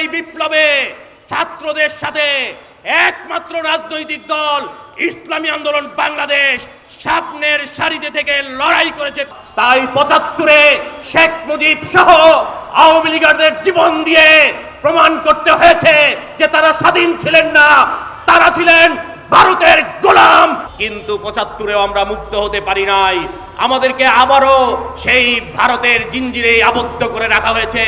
জুলাই বিপ্লবে ছাত্রদের সাথে একমাত্র রাজনৈতিক দল ইসলামী আন্দোলন বাংলাদেশ সামনের সারিতে থেকে লড়াই করেছে। তাই ৭৫-এ শেখ মুজিব সহ আওয়ামী লীগারদের জীবন দিয়ে প্রমাণ করতে হয়েছে যে তারা স্বাধীন ছিলেন না, তারা ছিলেন ভারতের গোলাম। কিন্তু ৭৫-এও আমরা মুক্ত হতে পারি নাই, আমাদেরকে আবারও সেই ভারতের জিঞ্জিরে আবদ্ধ করে রাখা হয়েছে।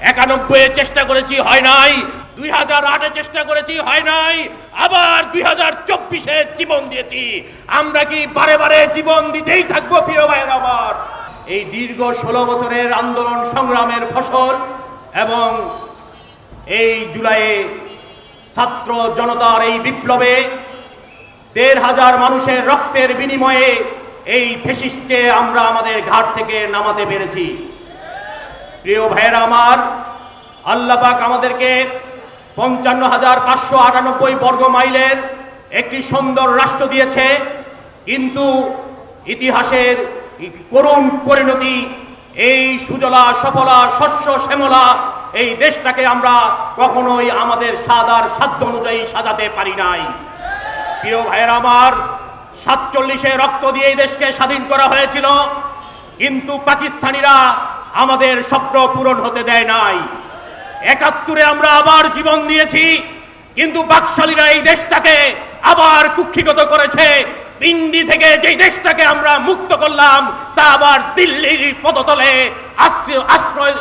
৯১-এ চেষ্টা করেছি, হয় নাই। ২০০৮-এ চেষ্টা করেছি, হয় নাই। আবার ২০২৪-এ জীবন দিয়েছি। আমরা কি বারে বারে জীবন দিতেই থাকবো? প্রিয় ভাইয়ের আমার, এই দীর্ঘ ১৬ বছরের আন্দোলন সংগ্রামের ফসল এবং এই জুলাইয়ে ছাত্র জনতার এই বিপ্লবে ১৫০০০ মানুষের রক্তের বিনিময়ে এই ফ্যাসিস্টকে আমরা আমাদের ঘাট থেকে নামাতে পেরেছি। প্রিয় ভাইয়েরা আমার, আল্লাহ পাক আমাদেরকে ৫৫,৫৯৮ বর্গ মাইলের একটি সুন্দর রাষ্ট্র দিয়েছে, কিন্তু ইতিহাসের করুণ পরিণতি, এই সুজলা সফলা শস্য শ্যামলা এই দেশটাকে আমরা কখনোই আমাদের সাধ্য অনুযায়ী সাজাতে পারি নাই। প্রিয় ভাইয়েরা আমার, ৪৭-এ রক্ত দিয়ে এই দেশকে স্বাধীন করা হয়েছিল, কিন্তু পাকিস্তানিরা আমাদের স্বপ্ন পূরণ হতে দেয় নাই। ৭১-এ আমরা আবার জীবন দিয়েছি, কিন্তু বাকশালীরা এই দেশটাকে আবার কুক্ষিগত করেছে। পিন্ডি থেকে যেই দেশটাকে আমরা মুক্ত করলাম, তা আবার দিল্লির পদতলে আশ্রয়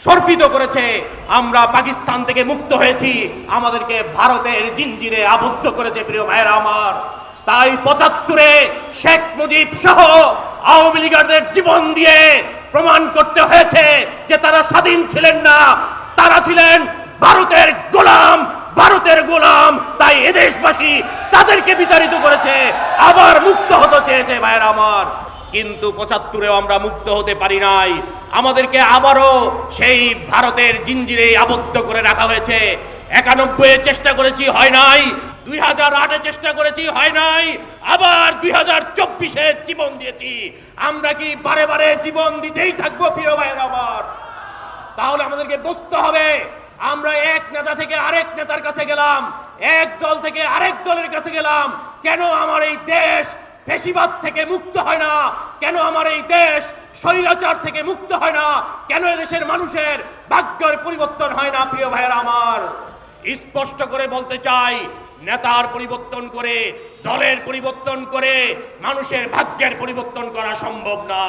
সর্পিত করেছে। আমরা পাকিস্তান থেকে মুক্ত হয়েছি, আমাদেরকে ভারতের জিঞ্জিরে আবদ্ধ করেছে। প্রিয় ভাইয়েরা আমার, তাই ৭৫-এ শেখ মুজিব সহ আওয়ামী লীগারদের জীবন দিয়ে প্রমাণ করতে হয়েছে যে তারা স্বাধীন ছিলেন না, তারা ছিলেন ভারতের গোলাম, ভারতের গোলাম। তাই এদেশবাসী তাদেরকে বিতাড়িত করেছে, আবার মুক্ত হতে চেয়েছে। ভাইয়েরা আমার, কিন্তু ৭৫-এও আমরা মুক্ত হতে পারি নাই, আমাদেরকে আবারও সেই ভারতের জিঞ্জিরে আবদ্ধ করে রাখা হয়েছে। ৯১-এ চেষ্টা করেছি, হয় নাই। ২০০৮-এ চেষ্টা করেছি, হয় নাই। আবার ২০২৪-এ জীবন দিয়েছি। আমরা কি বারে বারে জীবন দিতেই থাকবো? প্রিয় ভাইয়ের আমার, তাহলে আমাদেরকে বুঝতে হবে, আমরা এক নেতা থেকে আরেক নেতার কাছে গেলাম, এক দল থেকে আরেক দলের কাছে গেলাম, কেন আমার এই দেশ ফ্যাসিবাদ থেকে মুক্ত হয় না? কেন আমার এই দেশ স্বৈরাচার থেকে মুক্ত হয় না? কেন এদেশের মানুষের ভাগ্যের পরিবর্তন হয় না? প্রিয় ভাইয়েরা আমার, স্পষ্ট করে বলতে চাই, নেতার পরিবর্তন করে, দলের পরিবর্তন করে মানুষের ভাগ্যের পরিবর্তন করা সম্ভব না।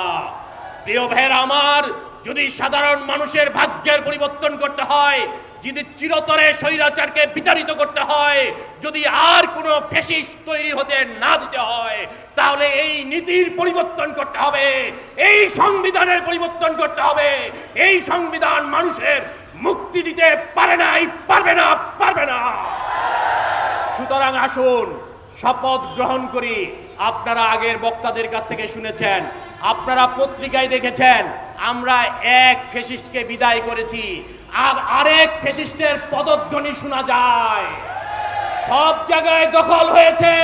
প্রিয় ভাইয়েরা আমার, যদি সাধারণ মানুষের ভাগ্যের পরিবর্তন করতে হয়, যদি চিরতরে স্বৈরাচারকে বিতাড়িত করতে হয়, যদি আর কোনো ফ্যাসিস্ট তৈরি হতে না দিতে হয়, তাহলে এই নীতির পরিবর্তন করতে হবে, এই সংবিধানের পরিবর্তন করতে হবে। এই সংবিধান মানুষের মুক্তি দিতে পারে নাই, পারবে না, পারবে না। সুতরাং আসুন শপথ গ্রহণ করি। আপনারা আগের বক্তাদের কাছ থেকে শুনেছেন, আপনারা পত্রিকায় দেখেছেন, আমরা এক ফ্যাসিস্টকে বিদায় করেছি, আর আরেক ফ্যাসিস্টের পদধ্বনি শোনা যায়। সব জায়গায় দখল হয়েছে,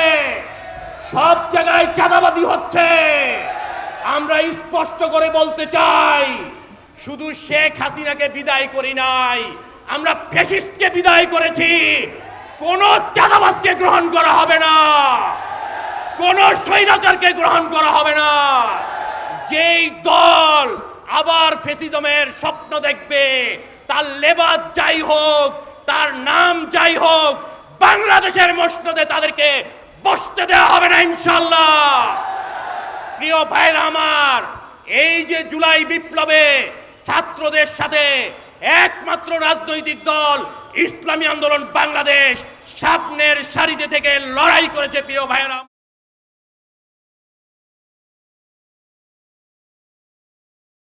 সব জায়গায় চাঁদাবাজি হচ্ছে। আমরা স্পষ্ট করে বলতে চাই, শুধু শেখ হাসিনাকে বিদায় করি নাই, আমরা ফ্যাসিস্টকে বিদায় করেছি। কোন চাঁদাবাজকে গ্রহণ করা হবে না, কোন স্বৈরাচারকে গ্রহণ করা হবে না। যেই দল আবার ফ্যাসিজমের স্বপ্ন দেখবে, তার লেবাস যাই হোক, তার নাম যাই হোক, বাংলাদেশের মসনদে তাদেরকে বসতে দেওয়া হবে না ইনশাআল্লাহ। প্রিয় ভাইরা আমার, এই যে জুলাই বিপ্লবে ছাত্রদের সাথে একমাত্র রাজনৈতিক দল ইসলামী আন্দোলন বাংলাদেশ সামনের সারিতে থেকে লড়াই করেছে। প্রিয় ভাইরা।